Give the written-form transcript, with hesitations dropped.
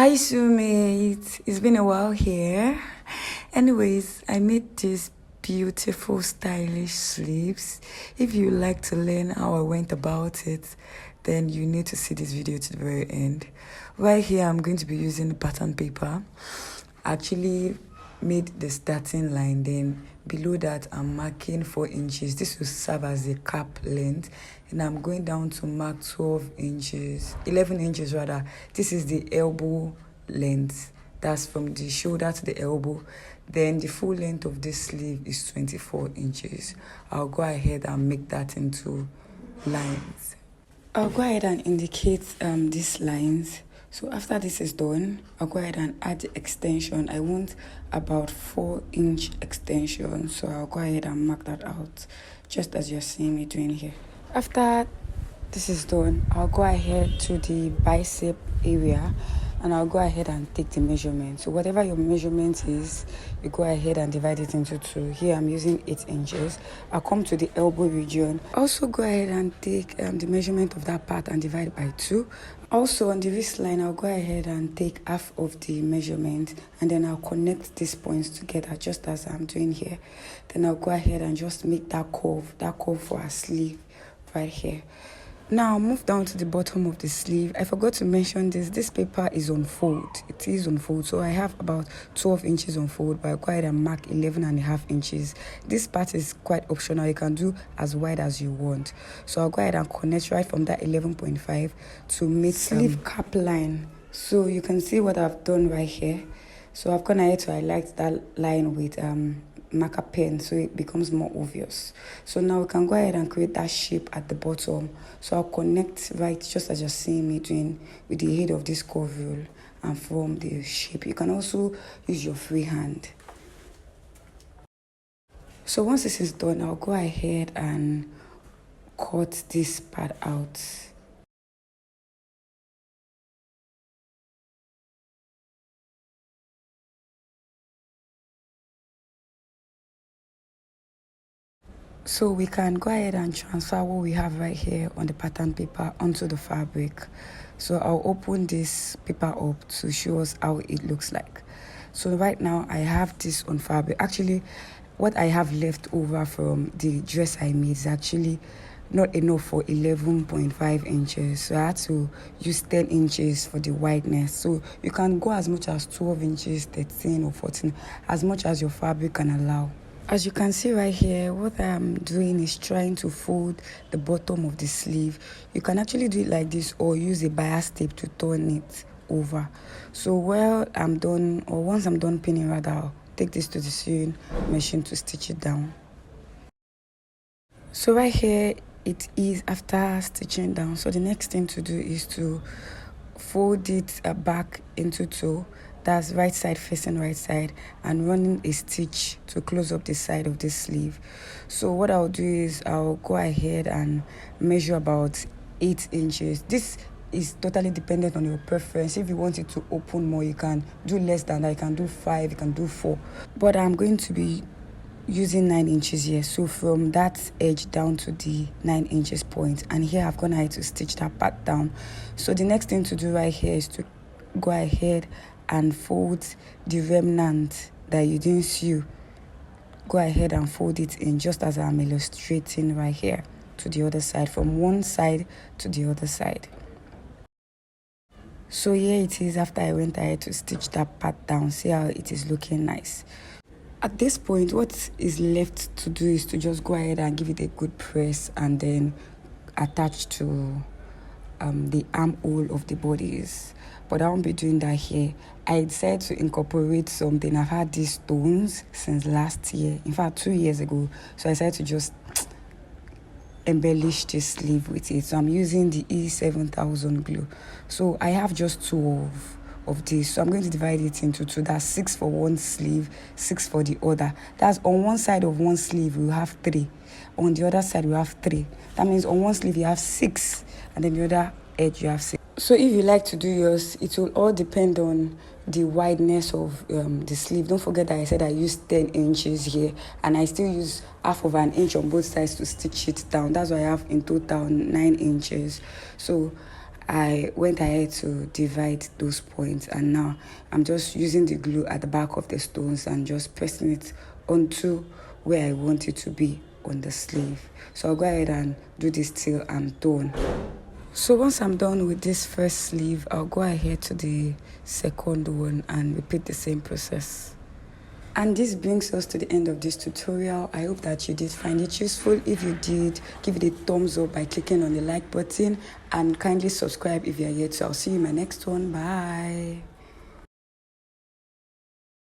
Hi, Sumate. It's been a while here. Anyways, I made these beautiful, stylish sleeves. If you like to learn how I went about it, then you need to see this video to the very end. Right here, I'm going to be using pattern paper. I actually made the starting line, then below that I'm marking 4 inches. This will serve as a cap length, and I'm going down to mark 12 inches, 11 inches rather. This is the elbow length, that's from the shoulder to the elbow. Then the full length of this sleeve is 24 inches. I'll go ahead and make that into lines. I'll go ahead and indicate these lines. So after this is done, I'll go ahead and add the extension. I want about 4-inch extension, so I'll go ahead and mark that out, just as you're seeing me doing here. After this is done, I'll go ahead to the bicep area and I'll go ahead and take the measurement. So whatever your measurement is, you go ahead and divide it into 2. Here I'm using 8 inches. I'll come to the elbow region. Also go ahead and take the measurement of that part and divide by 2. Also on the wrist line, I'll go ahead and take half of the measurement and then I'll connect these points together just as I'm doing here. Then I'll go ahead and just make that curve for a sleeve right here. Now I'll move down to the bottom of the sleeve. I forgot to mention this paper is on fold. It is on fold, so I have about 12 inches on fold, but I'll go ahead and mark 11.5 inches. This part is quite optional. You can do as wide as you want. So I'll go ahead and connect right from that 11.5 to make sleeve cap line. So you can see what I've done right here. So I've gone ahead to highlight that line with marker pen so it becomes more obvious. So now we can go ahead and create that shape at the bottom. So I'll connect right just as you're seeing me doing with the head of this curve rule and form the shape. You can also use your free hand. So once this is done, I'll go ahead and cut this part out. So we can go ahead and transfer what we have right here on the pattern paper onto the fabric. So I'll open this paper up to show us how it looks like. So right now I have this on fabric. Actually, what I have left over from the dress I made is actually not enough for 11.5 inches. So I had to use 10 inches for the wideness. So you can go as much as 12 inches, 13 or 14, as much as your fabric can allow. As you can see right here, what I'm doing is trying to fold the bottom of the sleeve. You can actually do it like this or use a bias tape to turn it over. So while I'm done, or once I'm done pinning rather, I'll take this to the sewing machine to stitch it down. So right here it is after stitching down. So the next thing to do is to fold it back into 2. That's right side facing right side, and running a stitch to close up the side of this sleeve. So what I'll do is I'll go ahead and measure about 8 inches. This is totally dependent on your preference. If you want it to open more, you can do less than that. You can do 5, you can do 4, but I'm going to be using 9 inches here. So from that edge down to the 9 inches point, and here I've gone ahead to stitch that part down. So the next thing to do right here is to go ahead and fold the remnant that you didn't sew. Go ahead and fold it in just as I'm illustrating right here to the other side, from one side to the other side. So here it is after I went ahead to stitch that part down. See how it is looking nice. At this point, what is left to do is to just go ahead and give it a good press and then attach to the armhole of the bodies. But I won't be doing that here. I decided to incorporate something. I've had these stones since last year, in fact 2 years ago. So I decided to just embellish this sleeve with it. So I'm using the E7000 glue. So I have just 2 of this. So I'm going to divide it into 2. That's 6 for one sleeve, 6 for the other. That's on one side of one sleeve we have 3. On the other side we have 3. That means on one sleeve you have 6, and then the other edge you have 6. So if you like to do yours, it will all depend on the wideness of the sleeve. Don't forget that I said I used 10 inches here, and I still use half of an inch on both sides to stitch it down. That's why I have in total 9 inches. So I went ahead to divide those points, and now I'm just using the glue at the back of the stones and just pressing it onto where I want it to be on the sleeve. So I'll go ahead and do this till I'm done. So once I'm done with this first sleeve, I'll go ahead to the second one and repeat the same process. And this brings us to the end of this tutorial. I hope that you did find it useful. If you did, give it a thumbs up by clicking on the like button and kindly subscribe if you are yet to. I'll see you in my next one. Bye.